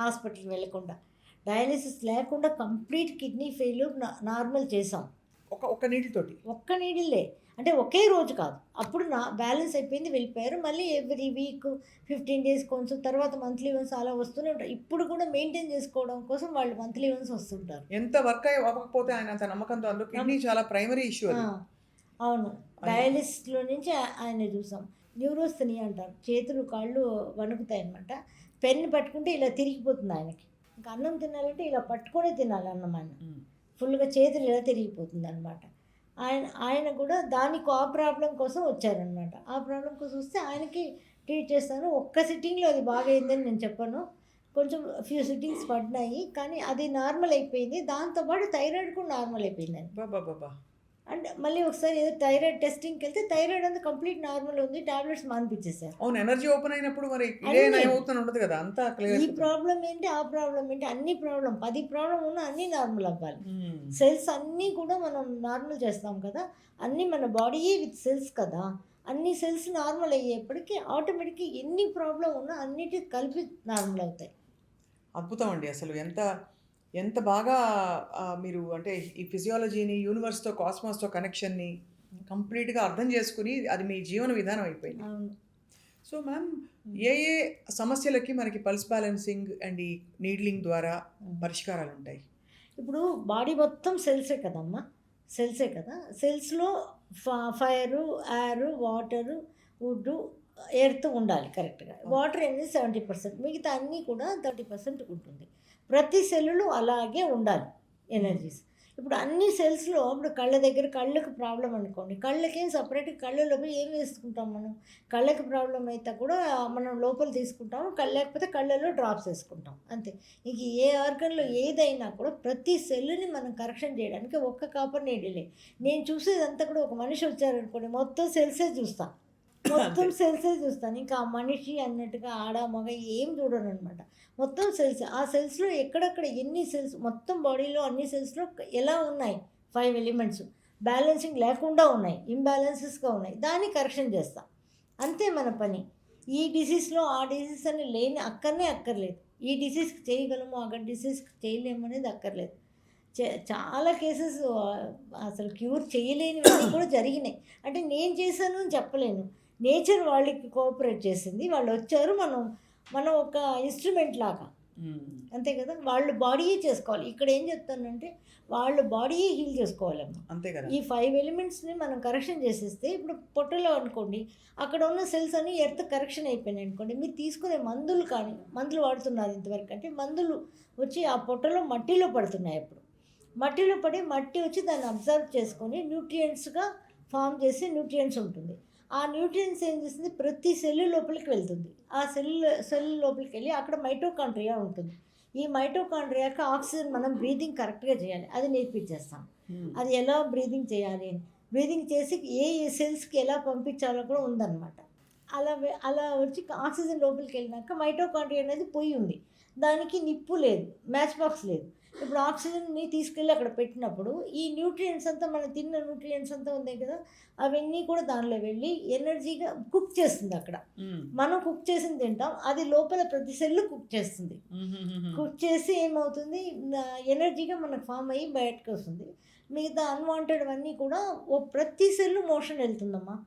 హాస్పిటల్కి వెళ్ళకుండా. డయాలిసిస్ లేకుండా కంప్లీట్ కిడ్నీ ఫెయిల్యూర్ నార్మల్ చేసాం ఒక్క నీడిలే. అంటే ఒకే రోజు కాదు, అప్పుడు బ్యాలెన్స్ అయిపోయింది, వెళ్ళిపోయారు. మళ్ళీ ఎవ్రీ వీక్ 15 days కొంచెం, తర్వాత మంత్లీ వన్స్ అలా వస్తూనే ఉంటారు. ఇప్పుడు కూడా మెయింటైన్ చేసుకోవడం కోసం వాళ్ళు మంత్లీ వన్స్ వస్తుంటారు. ఎంత వర్క్ అవ్వకపోతే ఆయన అంత నమ్మకంతో, కిడ్నీ చాలా ప్రైమరీ ఇష్యూ. అవును, డయాలిసిస్లో నుంచి ఆయన చూసాం. న్యూరోస్థెనియా అంటారు, చేతులు కాళ్ళు వణుకుతాయి అనమాట. పెన్ను పట్టుకుంటే ఇలా తిరిగిపోతుంది ఆయనకి. ఇంకా అన్నం తినాలంటే ఇలా పట్టుకొని తినాలి అన్నం, ఆయన ఫుల్గా చేతులు ఇలా తిరిగిపోతుంది అనమాట. ఆయన కూడా దానికి ఆ ప్రాబ్లం కోసం వచ్చారనమాట. ఆ ప్రాబ్లం కోసం వస్తే ఆయనకి ట్రీట్ చేస్తాను. ఒక్క సిట్టింగ్లో అది బాగా అయిందని నేను చెప్పను, కొంచెం ఫ్యూ సిట్టింగ్స్ పడినాయి, కానీ అది నార్మల్ అయిపోయింది. దాంతోపాటు థైరాయిడ్ కూడా నార్మల్ అయిపోయింది అని. అంటే మళ్ళీ ఒకసారి ఏదో థైరాయిడ్ టెస్టింగ్కి వెళ్తే థైరాయిడ్ అంతా కంప్లీట్ నార్మల్ ఉంది, టాబ్లెట్స్ మానిపించేసారు. అవును, ఎనర్జీ ఓపెన్ అయినప్పుడు మరి ఉండదు కదా అంతా. ఈ ప్రాబ్లం ఏంటి, ఆ ప్రాబ్లం ఏంటి, అన్ని ప్రాబ్లం 10 ప్రాబ్లం ఉన్నా అన్నీ నార్మల్ అవ్వాలి. సెల్స్ అన్నీ కూడా మనం నార్మల్ చేస్తాం కదా, అన్నీ మన బాడీయే విత్ సెల్స్ కదా. అన్ని సెల్స్ నార్మల్ అయ్యేప్పటికీ ఆటోమేటిక్గా ఎన్ని ప్రాబ్లం ఉన్నా అన్నిటి కలిపి నార్మల్ అవుతాయి. అద్భుతం అండి. అసలు ఎంత బాగా మీరు అంటే ఈ ఫిజియాలజీని, యూనివర్స్తో, కాస్మాస్తో కనెక్షన్ని కంప్లీట్గా అర్థం చేసుకుని అది మీ జీవన విధానం అయిపోయింది. సో మ్యామ్, ఏ సమస్యలకి మనకి పల్స్ బ్యాలెన్సింగ్ అండ్ ఈ నీడ్లింగ్ ద్వారా పరిష్కారాలు ఉంటాయి? ఇప్పుడు బాడీ మొత్తం సెల్సే కదమ్మా, సెల్సే కదా. సెల్స్లో fire, air, water, wood, earth ఉండాలి కరెక్ట్గా. వాటర్ అనేది 70%, మిగతా అన్నీ కూడా 30% ఉంటుంది. ప్రతి సెల్లులో అలాగే ఉండాలి ఎనర్జీస్. ఇప్పుడు అన్ని సెల్స్లో, ఇప్పుడు కళ్ళ దగ్గర కళ్ళకు ప్రాబ్లం అనుకోండి, కళ్ళకేం సపరేట్గా కళ్ళలో పోయి ఏం వేసుకుంటాం మనం, కళ్ళకి ప్రాబ్లం అయితే కూడా మనం లోపల తీసుకుంటాము, లేకపోతే కళ్ళలో డ్రాప్స్ వేసుకుంటాం అంతే. ఇంక ఏ ఆర్గన్లో ఏదైనా కూడా ప్రతి సెల్లుని మనం కరెక్షన్ చేయడానికి ఒక్క కాపర్ నీడిలే. నేను చూసేదంతా కూడా ఒక మనిషి వచ్చారనుకోండి, మొత్తం సెల్సే చూస్తాను, మొత్తం సెల్సే చూస్తాను. ఇంకా ఆ మనిషి అన్నట్టుగా ఆడ మగ ఏం చూడను అనమాట, మొత్తం సెల్స్. ఆ సెల్స్లో ఎక్కడెక్కడ ఎన్ని సెల్స్, మొత్తం బాడీలో అన్ని సెల్స్లో ఎలా ఉన్నాయి 5 ఎలిమెంట్స్ బ్యాలెన్సింగ్ లేకుండా ఉన్నాయి, ఇంబ్యాలెన్సెస్గా ఉన్నాయి, దాన్ని కరెక్షన్ చేస్తా. అంతే మన పని. ఈ డిసీజ్లో ఆ డిసీజ్ అని లేని అక్కర్లేదు. ఈ డిసీజ్కి చేయగలము, ఆ డిసీజ్కి చేయలేము అనేది అక్కర్లేదు. చాలా కేసెస్ అసలు క్యూర్ చేయలేనివన్నీ కూడా జరిగినాయి. అంటే నేను చేశాను అని చెప్పలేను. నేచర్ వాళ్ళకి కోఆపరేట్ చేసింది. వాళ్ళు వచ్చారు, మనం ఒక ఇన్స్ట్రుమెంట్ లాగా. అంతే కదా, వాళ్ళు బాడీయే చేసుకోవాలి. ఇక్కడ ఏం చెప్తానంటే వాళ్ళు బాడీయే హీల్ చేసుకోవాలమ్మా. అంతే కదా. ఈ 5 ఎలిమెంట్స్ని మనం కరెక్షన్ చేసేస్తే, ఇప్పుడు పొట్టలో అనుకోండి, అక్కడ ఉన్న సెల్స్ అన్ని ఎర్త్ కరెక్షన్ అయిపోయినాయి అనుకోండి, మీరు తీసుకునే మందులు వాడుతున్నారు ఇంతవరకు అంటే మందులు వచ్చి ఆ పొట్టలో మట్టిలో పడుతున్నాయి. అప్పుడు మట్టిలో పడి మట్టి వచ్చి దాన్ని అబ్జర్వ్ చేసుకొని న్యూట్రియంట్స్గా ఫామ్ చేసి న్యూట్రియంట్స్ ఉంటుంది. ఆ న్యూట్రియంట్స్ ఏం చేస్తుంది, ప్రతి సెల్ లోపలికి వెళ్తుంది. ఆ సెల్ లోపలికి వెళ్ళి అక్కడ మైటోకాండ్రియా ఉంటుంది. ఈ మైటోకాండ్రియాకి ఆక్సిజన్ మనం బ్రీదింగ్ కరెక్ట్గా చేయాలి, అది నేర్పించేస్తాం. అది ఎలా బ్రీదింగ్ చేయాలి అని, బ్రీదింగ్ చేసి ఏ సెల్స్కి ఎలా పంపించాలో కూడా ఉందన్నమాట. అలా వచ్చి ఆక్సిజన్ లోపలికి వెళ్ళినాక మైటోకాండ్రియా అనేది పొయ్యి ఉంది, దానికి నిప్పు లేదు, మ్యాచ్ బాక్స్ లేదు. ఇప్పుడు ఆక్సిజన్ని తీసుకెళ్ళి అక్కడ పెట్టినప్పుడు ఈ న్యూట్రియంట్స్ అంతా, మనం తిన్న న్యూట్రియంట్స్ అంతా ఉన్నాయి కదా, అవన్నీ కూడా దానిలో వెళ్ళి ఎనర్జీగా కుక్ చేస్తుంది. అక్కడ మనం కుక్ చేసింది తింటాం, అది లోపల ప్రతి సెల్లు కుక్ చేస్తుంది. కుక్ చేసి ఏమవుతుంది, ఎనర్జీగా మనకు ఫామ్ అయ్యి బయటకు వస్తుంది. మిగతా అన్వాంటెడ్ అన్నీ కూడా ప్రతి సెల్లు మోషన్ వెళ్తుందమ్మా.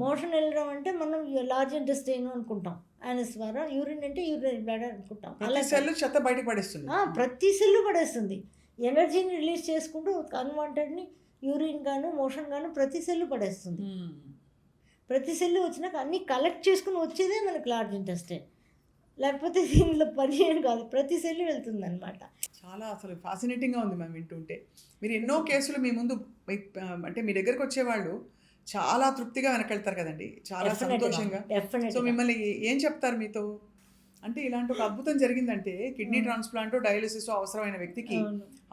మోషన్ వెళ్ళడం అంటే మనం లార్జ్ ఇంటెస్టైన్ అనుకుంటాం, యానస్ ద్వారా. యూరిన్ అంటే యూరినరీ బ్లాడర్ అనుకుంటాం. అలా సెల్ చెత్త బయట పడేస్తుంది. ప్రతి సెల్లు పడేస్తుంది. ఎనర్జీని రిలీజ్ చేసుకుంటూ అన్వాంటెడ్ని యూరిన్ గాను మోషన్ గాను ప్రతి సెల్లు పడేస్తుంది. ప్రతి సెల్లు వచ్చినాక అన్నీ కలెక్ట్ చేసుకుని వచ్చేదే మనకు లార్జ్ ఇంటెస్టైన్. లేకపోతే దీనిలో పని చేయడం కాదు, ప్రతి సెల్లు వెళ్తుంది అనమాట. చాలా అసలు ఫ్యాసినేటింగ్గా ఉంది మ్యామ్ వింటుంటే. మీరు ఎన్నో కేసులు మీ ముందు అంటే మీ దగ్గరకు వచ్చేవాళ్ళు చాలా తృప్తిగా వెనకెళ్తారు కదండి, చాలా సంతోషంగా. సో మిమ్మల్ని ఏం చెప్తారు మీతో, అంటే ఇలాంటి ఒక అద్భుతం జరిగిందంటే కిడ్నీ ట్రాన్స్ప్లాంట్ డయాలిసిస్ అవసరమైన వ్యక్తికి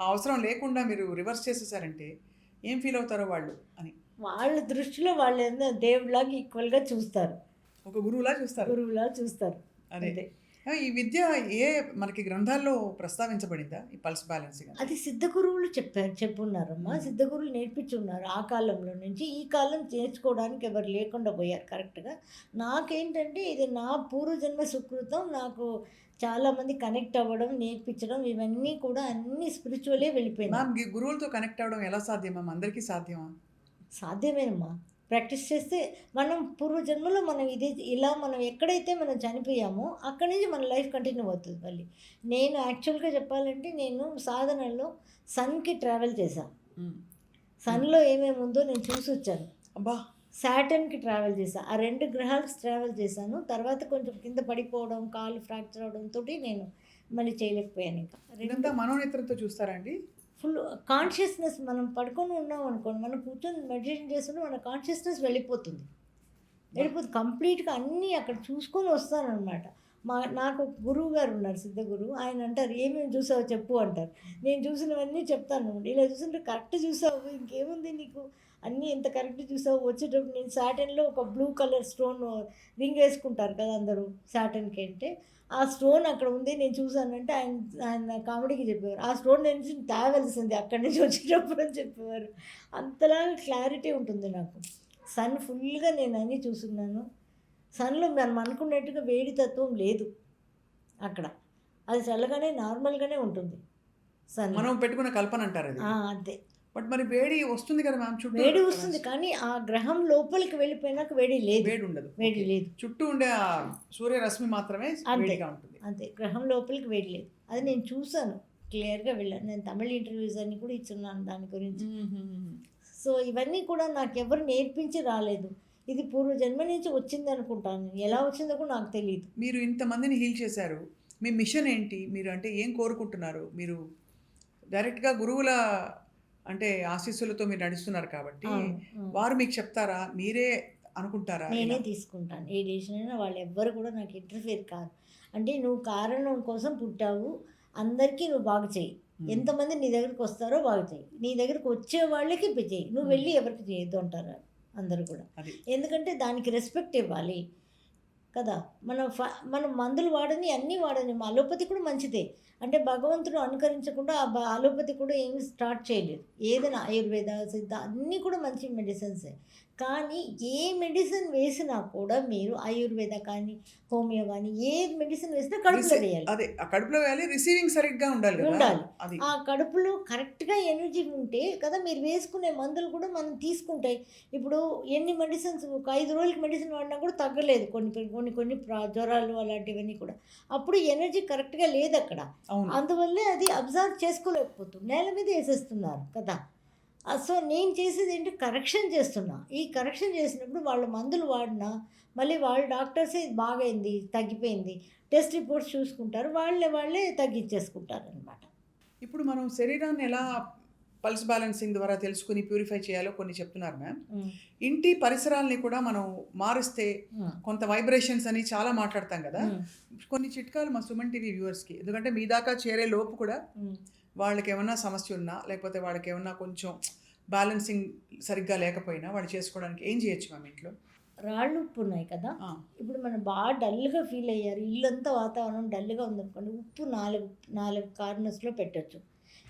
ఆ అవసరం లేకుండా మీరు రివర్స్ చేసేసారంటే ఏం ఫీల్ అవుతారో వాళ్ళు అని. వాళ్ళ దృష్టిలో వాళ్ళు దేవుడిలాగా ఈక్వల్గా చూస్తారు, ఒక గురువులా చూస్తారు. అదే ఈ విద్య మనకి గ్రంథాల్లో ప్రస్తావించబడిందా, ఈ పల్స్ బ్యాలెన్సింగ్? అది సిద్ధగురువులు చెప్పున్నారమ్మా. సిద్ధగురువులు నేర్పించున్నారు ఆ కాలంలో నుంచి. ఈ కాలం నేర్చుకోవడానికి ఎవరు లేకుండా పోయారు కరెక్ట్గా. నాకేంటంటే ఇది నా పూర్వజన్మ సుకృతం. నాకు చాలామంది కనెక్ట్ అవ్వడం, నేర్పించడం, ఇవన్నీ కూడా అన్ని స్పిరిచువలే వెళ్ళిపోయింది. గురువులతో కనెక్ట్ అవ్వడం ఎలా సాధ్యమా? అందరికీ సాధ్యమా? సాధ్యమేనమ్మా. ప్రాక్టీస్ చేస్తే మనం పూర్వజన్మలో మనం ఎక్కడైతే మనం చనిపోయామో అక్కడి నుంచి మన లైఫ్ కంటిన్యూ అవుతుంది మళ్ళీ. నేను యాక్చువల్గా చెప్పాలంటే నేను సాధనలో సన్కి ట్రావెల్ చేశాను. సన్లో ఏమేమి ఉందో నేను చూసి వచ్చాను. అబ్బా. సాటర్న్కి ట్రావెల్ చేశాను. ఆ 2 గ్రహాలకు ట్రావెల్ చేశాను. తర్వాత కొంచెం కింద పడిపోవడం, కాలు ఫ్రాక్చర్ అవడంతో నేను మళ్ళీ చేయలేకపోయాను. ఇంకా మనోనేత్రంతో చూస్తారండి. ఫుల్ కాన్షియస్నెస్, మనం పడుకొని ఉన్నాం అనుకోండి, మనం కూర్చొని మెడిటేషన్ చేస్తుంటే మన కాన్షియస్నెస్ వెళ్ళిపోతుంది కంప్లీట్గా. అన్నీ అక్కడ చూసుకొని వస్తానన్నమాట. నాకు గురువు గారు ఉన్నారు, సిద్ధ గురువు. ఆయన అంటారు, ఏమేమి చూసావో చెప్పు అంటారు. నేను చూసినవన్నీ చెప్తాను. ఇలా చూసింటే కరెక్ట్ చూసావు, ఇంకేముంది నీకు, అన్నీ ఎంత కరెక్ట్ చూసావు. వచ్చేటప్పుడు నేను సాటన్లో ఒక బ్లూ కలర్ స్టోన్ రింగ్ వేసుకుంటారు కదా అందరూ సాటన్కి, అంటే ఆ స్టోన్ అక్కడ ఉంది, నేను చూసానంటే ఆయన కామెడీకి చెప్పేవారు, ఆ స్టోన్ నుంచి తేవలసింది అక్కడి నుంచి వచ్చేటప్పుడు అని చెప్పేవారు. అంతలాగా క్లారిటీ ఉంటుంది నాకు. సన్ ఫుల్గా నేను అన్నీ చూస్తున్నాను. సన్లో మనం అనుకున్నట్టుగా వేడి తత్వం లేదు అక్కడ, అది చల్లగానే నార్మల్గానే ఉంటుంది సన్. మనం పెట్టుకున్న కల్పన అంటారు అది. అంతే. బట్ మరి వేడి వస్తుంది కదా మ్యామ్, చుట్టూ వేడి వస్తుంది, కానీ ఆ గ్రహం లోపలికి వెళ్ళిపోయినాక వేడి లేదు, వేడి లేదు. చుట్టూ ఉండే ఆ సూర్యరశ్మి మాత్రమే వేడిగా ఉంటుంది. అంతే, గ్రహం లోపలికి వేడి లేదు. అది నేను చూసాను, క్లియర్గా వెళ్ళాను. నేను తమిళ ఇంటర్వ్యూస్ అన్ని కూడా ఇచ్చున్నాను దాని గురించి. సో ఇవన్నీ కూడా నాకు ఎవరు నేర్పించి రాలేదు, ఇది పూర్వజన్మ నుంచి వచ్చింది అనుకుంటాను. ఎలా వచ్చిందో కూడా నాకు తెలియదు. మీరు ఇంతమందిని హీల్ చేశారు, మీ మిషన్ ఏంటి? మీరు అంటే ఏం కోరుకుంటున్నారు? మీరు డైరెక్ట్గా గురువుల అంటే ఆశీస్సులతో మీరు నడుస్తున్నారు కాబట్టి వారు మీకు చెప్తారా, మీరే అనుకుంటారా? నేనే తీసుకుంటాను ఏ డెసిషన్ అయినా. వాళ్ళు ఎవ్వరు కూడా నాకు ఇంటర్ఫియర్ కాదు. అంటే నువ్వు కారణం కోసం పుట్టావు, అందరికీ నువ్వు బాగు చేయి. ఎంతమంది నీ దగ్గరికి వస్తారో బాగు చేయి, నీ దగ్గరికి వచ్చే వాళ్ళకి చేయి, నువ్వు వెళ్ళి ఎవరికి చేయొద్దు అంటారు అందరూ కూడా. ఎందుకంటే దానికి రెస్పెక్ట్ ఇవ్వాలి కదా. మనం మందులు వాడని, అన్నీ వాడని. అలోపతి కూడా మంచిదే, అంటే భగవంతుడు అనుకరించకుండా అలోపతి కూడా ఏమి స్టార్ట్ చేయలేదు. ఏదైనా ఆయుర్వేద, సిద్ధ అన్నీ కూడా మంచి మెడిసిన్సే. కానీ ఏ మెడిసిన్ వేసినా కూడా మీరు ఆయుర్వేద కానీ, హోమియో కానీ ఏ మెడిసిన్ వేసినా కడుపులో వేయాలి. అదే ఆ కడుపులో వేయాలి, రిసీవింగ్ సరిగ్గా ఉండాలి కదా. ఉండాలి. అది ఆ కడుపులో కరెక్ట్గా ఎనర్జీ ఉంటే కదా మీరు వేసుకునే మందులు కూడా మనం తీసుకుంటాయి. ఇప్పుడు ఎన్ని మెడిసిన్స్ ఒక 5 రోజులకి మెడిసిన్ వాడినా కూడా తగ్గలేదు కొన్ని జ్వరాలు అలాంటివన్నీ కూడా. అప్పుడు ఎనర్జీ కరెక్ట్గా లేదు అక్కడ. అవును. అందువల్లే అది అబ్జర్వ్ చేసుకోలేకపోతుంది, నేల మీద వేసేస్తున్నారు కదా. సో నేను చేసేది ఏంటి, కరెక్షన్ చేస్తున్నా. ఈ కరెక్షన్ చేసినప్పుడు వాళ్ళు మందులు వాడినా మళ్ళీ వాళ్ళ డాక్టర్సే బాగైంది, తగ్గిపోయింది, టెస్ట్ రిపోర్ట్స్ చూసుకుంటారు, వాళ్ళే తగ్గించేసుకుంటారు అనమాట. ఇప్పుడు మనం శరీరాన్ని ఎలా పల్స్ బ్యాలెన్సింగ్ ద్వారా తెలుసుకుని ప్యూరిఫై చేయాలో కొన్ని చెప్తున్నారు మ్యామ్. ఇంటి పరిసరాలని కూడా మనం మారిస్తే కొంత వైబ్రేషన్స్ అని చాలా మాట్లాడతాం కదా. కొన్ని చిట్కాలు మా సుమన్ టీవీ వ్యూవర్స్కి, ఎందుకంటే మీ దాకా చేరే లోపు కూడా వాళ్ళకి ఏమన్నా సమస్య ఉన్నా లేకపోతే వాళ్ళకి ఏమన్నా కొంచెం బ్యాలెన్సింగ్ సరిగ్గా లేకపోయినా వాళ్ళు చేసుకోవడానికి ఏం చేయొచ్చు మ్యామ్ ఇంట్లో? రాళ్ళు ఉప్పు ఉన్నాయి కదా, ఇప్పుడు మనం బాగా డల్గా ఫీల్ అయ్యారు, ఇల్లంతా వాతావరణం డల్గా ఉందనుకోండి, ఉప్పు 4 కార్నర్స్లో పెట్టచ్చు.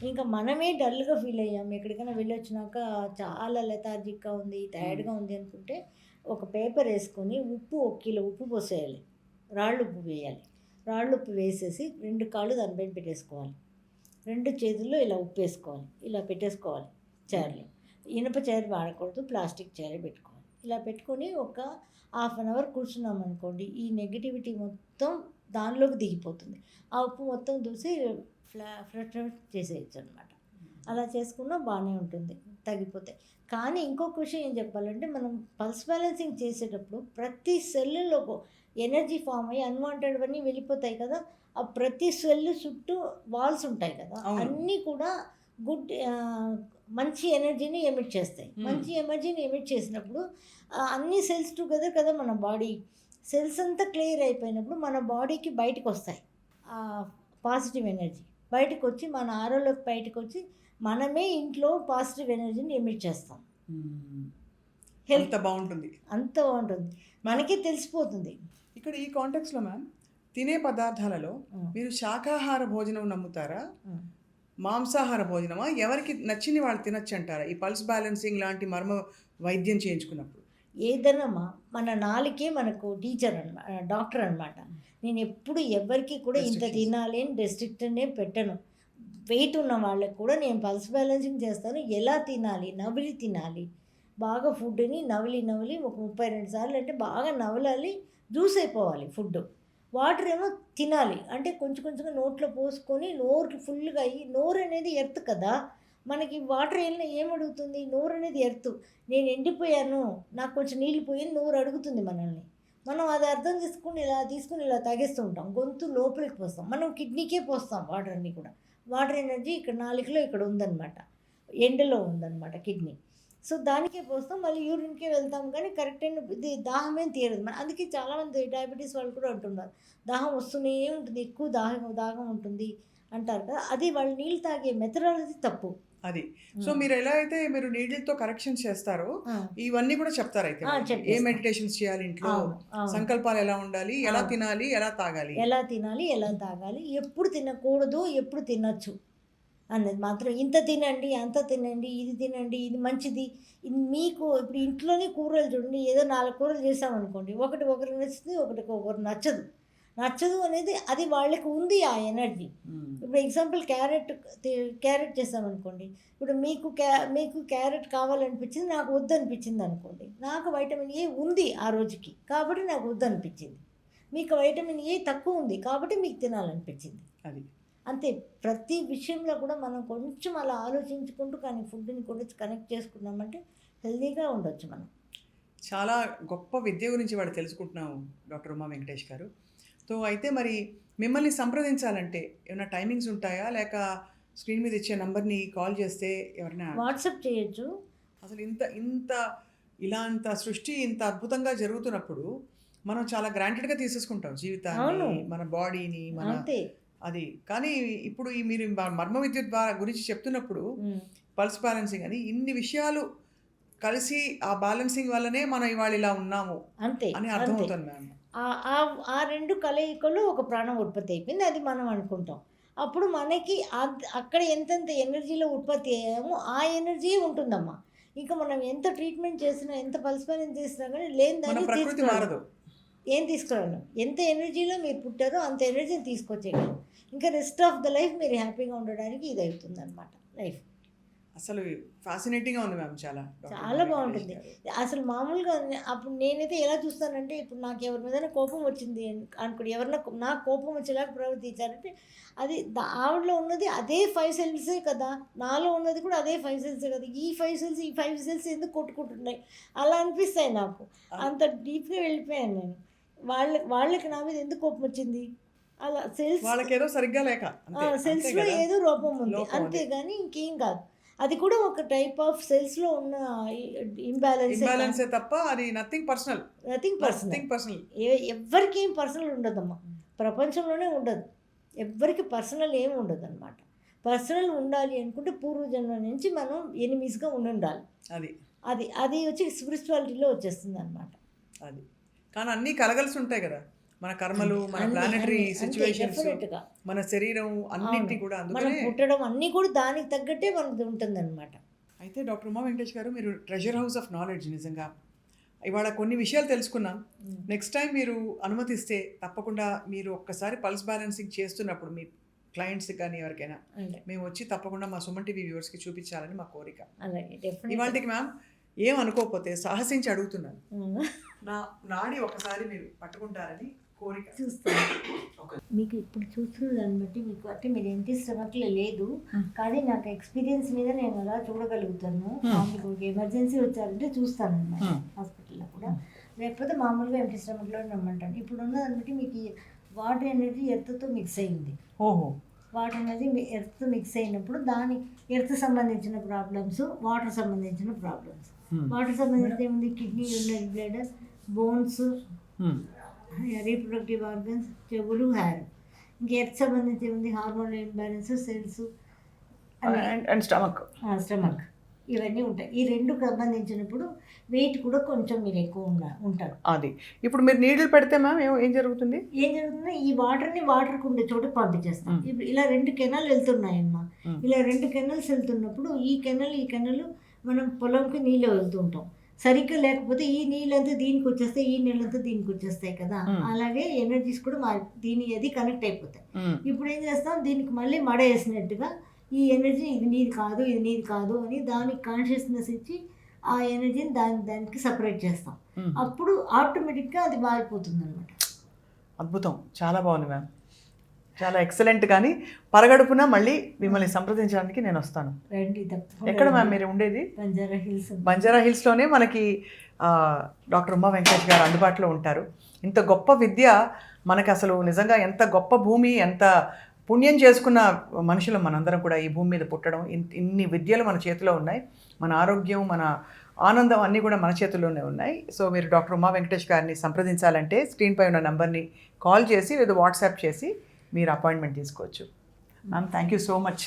ఇంకా మనమే డల్గా ఫీల్ అయ్యాము, ఎక్కడికైనా వెళ్ళొచ్చినాక చాలా లెథార్జిక్గా ఉంది, టైర్డ్గా ఉంది అనుకుంటే ఒక పేపర్ వేసుకొని ఉప్పు 1 కిలో ఉప్పు పోసేయాలి, రాళ్ళు ఉప్పు వేయాలి. రాళ్ళు ఉప్పు వేసేసి 2 కాళ్ళు దానిపైన పెట్టేసుకోవాలి, 2 చేతుల్లో ఇలా ఉప్పు వేసుకోవాలి, ఇలా పెట్టేసుకోవాలి. చైర్లో ఇనుప చైర్ వాడకూడదు, ప్లాస్టిక్ చైర్ పెట్టుకోవాలి. ఇలా పెట్టుకొని ఒక 1/2 అవర్ కూర్చున్నాం అనుకోండి, ఈ నెగిటివిటీ మొత్తం దానిలోకి దిగిపోతుంది. ఆ ఉప్పు మొత్తం దూసి ఫ్లట్ చేసేయచ్చు అనమాట. అలా చేసుకున్నా బాగానే ఉంటుంది, తగ్గిపోతాయి. కానీ ఇంకొక విషయం ఏం చెప్పాలంటే, మనం పల్స్ బ్యాలెన్సింగ్ చేసేటప్పుడు ప్రతి సెల్లో ఎనర్జీ ఫామ్ అయ్యి అన్వాంటెడ్వన్నీ వెళ్ళిపోతాయి కదా. ఆ ప్రతి సెల్ చుట్టూ వాల్స్ ఉంటాయి కదా, అన్నీ కూడా మంచి ఎనర్జీని ఎమిట్ చేస్తాయి. మంచి ఎనర్జీని ఎమిట్ చేసినప్పుడు అన్ని సెల్స్ టుగెదర్ కదా, మన బాడీ సెల్స్ అంతా క్లియర్ అయిపోయినప్పుడు మన బాడీకి బయటకు వస్తాయి పాజిటివ్ ఎనర్జీ. బయటకు వచ్చి మన ఆరోలోకి బయటకు వచ్చి మనమే ఇంట్లో పాజిటివ్ ఎనర్జీని ఎమిట్ చేస్తాం. హెల్త్ బాగుంటుంది, అంత బాగుంటుంది, మనకే తెలిసిపోతుంది. ఇక్కడ ఈ కాంటెక్స్లో మ్యామ్, తినే పదార్థాలలో మీరు శాకాహార భోజనం నమ్ముతారా, మాంసాహార భోజనమా? ఎవరికి నచ్చింది వాళ్ళు తినచ్చు అంటారా ఈ పల్స్ బ్యాలెన్సింగ్ లాంటి మర్మ వైద్యం చేయించుకున్నప్పుడు? ఏదైనా మన నాలుకే మనకు టీచర్ అనమాట, డాక్టర్ అనమాట. నేను ఎప్పుడు ఎవరికి కూడా ఇంత తినాలి అని రెస్ట్రిక్టనే పెట్టను. వెయిట్ ఉన్న వాళ్ళకి కూడా నేను పల్స్ బ్యాలెన్సింగ్ చేస్తాను. ఎలా తినాలి, నవిలి తినాలి, బాగా ఫుడ్ని నవిలి ఒక 32 సార్లు అంటే బాగా నవలాలి, జ్యూస్ అయిపోవాలి ఫుడ్. వాటర్ ఏమో తినాలి, అంటే కొంచెంగా నోట్లో పోసుకొని నోరుకి ఫుల్గా అయ్యి, నోరు అనేది ఎర్త్ కదా మనకి. వాటర్ వెళ్ళినా ఏమడుగుతుంది, నోరు అనేది ఎర్త్. నేను ఎండిపోయాను, నాకు కొంచెం నీళ్ళు పోయి నోరు అడుగుతుంది మనల్ని. మనం అది అర్థం తీసుకుని ఇలా తాగేస్తుంటాం, గొంతు లోపలికి పోస్తాం, మనం కిడ్నీకే పోస్తాం వాటర్ అన్నీ కూడా. వాటర్ ఎనర్జీ ఇక్కడ నాలుగులో ఇక్కడ ఉందన్నమాట, ఎండలో ఉందన్నమాట కిడ్నీ. సో దానికే పోస్తాం, మళ్ళీ యూరిన్కే వెళ్తాం, కానీ కరెక్ట్ అయిన ఇది దాహమేం తీరదు. అందుకే చాలామంది డయాబెటీస్ వాళ్ళు కూడా అంటున్నారు, దాహం వస్తూనే ఉంటుంది, ఎక్కువ దాహం ఉంటుంది అంటారు కదా. అది వాళ్ళు నీళ్ళు తాగే మెథడాలజీ తప్పు అది. సో మీరు ఎలా అయితే మీరు నీళ్ళతో కరెక్షన్ చేస్తారో ఇవన్నీ కూడా చెప్తారు అయితే, ఏ మెడిటేషన్స్ చేయాలి ఇంట్లో, సంకల్పాలు ఎలా ఉండాలి, ఎలా తినాలి, ఎలా తాగాలి, ఎప్పుడు తినకూడదు, ఎప్పుడు తినచ్చు అన్నది మాత్రం. ఇంత తినండి, అంత తినండి, ఇది తినండి, ఇది మంచిది. ఇది మీకు ఇప్పుడు ఇంట్లోనే కూరలు చూడండి, ఏదో 4 కూరలు చేసామనుకోండి, ఒకరికి నచ్చుతుంది, ఒకరు నచ్చదు అనేది అది వాళ్ళకి ఉంది ఆ ఎనర్జీ. ఇప్పుడు ఎగ్జాంపుల్ క్యారెట్ చేసామనుకోండి, ఇప్పుడు మీకు క్యారెట్ కావాలనిపించింది, నాకు వద్దనిపించింది అనుకోండి, నాకు వైటమిన్ ఏ ఉంది ఆ రోజుకి కాబట్టి నాకు వద్దనిపించింది, మీకు వైటమిన్ ఏ తక్కువ ఉంది కాబట్టి మీకు తినాలనిపించింది. అది అంతే. ప్రతి విషయంలో కూడా మనం కొంచెం అలా ఆలోచించుకుంటూ కానీ ఫుడ్ని కూడా కనెక్ట్ చేసుకున్నామంటే హెల్తీగా ఉండొచ్చు మనం. చాలా గొప్ప విద్య గురించి వాళ్ళు తెలుసుకుంటున్నాము డాక్టర్ ఉమా వెంకటేష్ గారు. సో అయితే మరి మిమ్మల్ని సంప్రదించాలంటే ఏమైనా టైమింగ్స్ ఉంటాయా, లేక స్క్రీన్ మీద ఇచ్చే నంబర్ని కాల్ చేస్తే ఎవరైనా వాట్సాప్ చేయొచ్చు? అసలు ఇంత సృష్టి ఇంత అద్భుతంగా జరుగుతున్నప్పుడు మనం చాలా గ్రాంటెడ్గా తీసేసుకుంటాం జీవితాన్ని, మన బాడీని, మన అది. కానీ ఇప్పుడు మీరు మర్మ విద్య గురించి చెప్తున్నప్పుడు పల్స్ బ్యాలెన్సింగ్ అని ఇన్ని విషయాలు కలిసి ఆ బ్యాలెన్సింగ్ వల్లనే మనం ఇవాళ ఇలా ఉన్నాము అంతే అని అర్థమవుతుంది మ్యామ్. ఆ 2 కలయికలు ఒక ప్రాణం ఉత్పత్తి అయిపోయింది, అది మనం అనుకుంటాం. అప్పుడు మనకి అక్కడ ఎంతెంత ఎనర్జీలో ఉత్పత్తి అయ్యామో ఆ ఎనర్జీ ఉంటుందమ్మా. ఇంకా మనం ఎంత ట్రీట్మెంట్ చేసినా, ఎంత పల్స్పనం చేసినా కానీ లేని మన దాన్ని ప్రకృతి మారదు. ఏం తీసుకురాను. ఎంత ఎనర్జీలో మీరు పుట్టారో అంత ఎనర్జీని తీసుకొచ్చేయగలం. ఇంకా రెస్ట్ ఆఫ్ ద లైఫ్ మీరు హ్యాపీగా ఉండడానికి ఇది అవుతుంది అనమాట లైఫ్. అసలు ఫ్యాసినేటింగ్గా ఉంది మ్యామ్, చాలా చాలా బాగుంటుంది అసలు. మామూలుగా అప్పుడు నేనైతే ఎలా చూస్తానంటే, ఇప్పుడు నాకు ఎవరి మీద కోపం వచ్చింది అనుకోండి, ఎవరన్నా నాకు కోపం వచ్చేలాగా ప్రవర్తించారంటే అది ఆవిడలో ఉన్నది అదే 5 సెల్సే కదా, నాలో ఉన్నది కూడా అదే 5 సెల్సే కదా. ఈ 5 సెల్స్ ఎందుకు కొట్టుకుంటున్నాయి అలా అనిపిస్తాయి నాకు. అంత డీప్గా వెళ్ళిపోయాను నేను. వాళ్ళకి నా మీద ఎందుకు కోపం వచ్చింది అలా. వాళ్ళకేదో సరిగ్గా లేక సెల్స్లో ఏదో లోపం ఉంది, అంతేగాని ఇంకేం కాదు. అది కూడా ఒక టైప్ ఆఫ్ సెల్స్లో ఉన్న ఇంబ్యాలెన్స్ తప్ప అది నథింగ్ పర్సనల్. ఎవరికి ఏం పర్సనల్ ఉండదమ్మా, ప్రపంచంలోనే ఉండదు. ఎవరికి పర్సనల్ ఏమి ఉండదు అనమాట. పర్సనల్ ఉండాలి అనుకుంటే పూర్వజన్మ నుంచి మనం ఎనిమిస్గా ఉండాలి. అది అది వచ్చి స్పిరిచువాలిటీలో వచ్చేస్తుంది అనమాట. అది కానీ అన్నీ కలగలిసి ఉంటాయి కదా, మన కర్మలు, మన ప్లానెటరీ సిచ్యువేషన్స్, మన శరీరం అన్నింటినీ కూడా మనం పుట్టడం అన్నీ కూడా దానికి తగ్గట్టే మనది ఉంటుందన్నమాట. అయితే డాక్టర్ ఉమా వెంకటేష్ గారు, మీరు ట్రెజర్ హౌస్ ఆఫ్ నాలెడ్జ్. నిజంగా ఇవాళ కొన్ని విషయాలు తెలుసుకున్నాం. నెక్స్ట్ టైం మీరు అనుమతిస్తే తప్పకుండా మీరు ఒక్కసారి పల్స్ బ్యాలెన్సింగ్ చేస్తున్నప్పుడు మీ క్లయింట్స్కి కానీ ఎవరికైనా మేము వచ్చి తప్పకుండా మా సుమన్ టీవీ వ్యూవర్స్కి చూపించాలని మా కోరిక. ఇవాళకి మ్యామ్ ఏం అనుకోకపోతే సాహసించి అడుగుతున్నాను, నా నాడి ఒకసారి మీరు పట్టుకుంటారని కోరిక. చూస్తాను మీకు ఇప్పుడు చూస్తున్న దాన్ని బట్టి మీకు అంటే మీరు ఎంటీ స్టమక్లో లేదు, కానీ నాకు ఎక్స్పీరియన్స్ మీద నేను అలా చూడగలుగుతాను. మామూలుగా ఎమర్జెన్సీ వచ్చారంటే చూస్తాను అన్నమాట హాస్పిటల్లో కూడా, లేకపోతే మామూలుగా ఎంటీ స్టమక్లో రమ్మంటాను. ఇప్పుడు ఉన్న దాన్ని బట్టి మీకు వాటర్ ఎనర్జీ ఎర్త్తో మిక్స్ అయింది. వాటర్ ఎనర్జీ ఎర్త్ మిక్స్ అయినప్పుడు దాని ఎర్త్ సంబంధించిన ప్రాబ్లమ్స్, వాటర్ సంబంధించిన ప్రాబ్లమ్స్. వాటర్ సంబంధించి ఏముంది, kidney, urinary bladder, bones, reproductive organs, చెవులు, హెయిర్. ఇంకా ఎర్త్ సంబంధించి ఏముంది, hormonal imbalance, cells and stomach. ఇవన్నీ ఉంటాయి. ఈ రెండు సంబంధించినప్పుడు వెయిట్ కూడా కొంచెం మీరు ఎక్కువ ఉంటారు. అది ఇప్పుడు మీరు నీళ్ళు పెడితే మ్యామ్ ఏం జరుగుతుంది? ఈ వాటర్ని వాటర్కి ఉండే చోటుకు పంపించేస్తాం. ఇప్పుడు ఇలా 2 కెనాల్ వెళ్తున్నాయమ్మా. ఇలా 2 కెనాల్స్ వెళ్తున్నప్పుడు ఈ కెనాల్ మనం పొలంకి నీళ్ళు వెళ్తూ ఉంటాం. సరిగ్గా లేకపోతే ఈ నీళ్ళంతా దీనికి వచ్చేస్తాయి, ఈ నీళ్ళంతా దీనికి వచ్చేస్తాయి కదా. అలాగే ఎనర్జీస్ కూడా అది కనెక్ట్ అయిపోతాయి. ఇప్పుడు ఏం చేస్తాం, దీనికి మళ్ళీ మడ వేసినట్టుగా ఈ ఎనర్జీ ఇది నీది కాదు, ఇది నీది కాదు అని దానికి కాన్షియస్నెస్ ఇచ్చి ఆ ఎనర్జీని దానికి సపరేట్ చేస్తాం. అప్పుడు ఆటోమేటిక్గా అది మారిపోతుంది అనమాట. అద్భుతం, చాలా బాగుంది మ్యామ్, చాలా ఎక్సలెంట్. కానీ పరగడుపున మళ్ళీ మిమ్మల్ని సంప్రదించడానికి నేను వస్తాను. ఎక్కడ మ్యామ్ మీరు ఉండేది? బంజారా హిల్స్లోనే మనకి డాక్టర్ ఉమా వెంకటేష్ గారు అందుబాటులో ఉంటారు. ఇంత గొప్ప విద్య మనకి అసలు నిజంగా ఎంత గొప్ప భూమి, ఎంత పుణ్యం చేసుకున్న మనుషులు మనందరం కూడా ఈ భూమి మీద పుట్టడం. ఇన్ని విద్యలు మన చేతిలో ఉన్నాయి. మన ఆరోగ్యం, మన ఆనందం అన్నీ కూడా మన చేతుల్లోనే ఉన్నాయి. సో మీరు డాక్టర్ ఉమా వెంకటేష్ గారిని సంప్రదించాలంటే స్క్రీన్పై ఉన్న నెంబర్ని కాల్ చేసి లేదా వాట్సాప్ చేసి మీరు అపాయింట్మెంట్ తీసుకోవచ్చు. Ma'am thank you so much.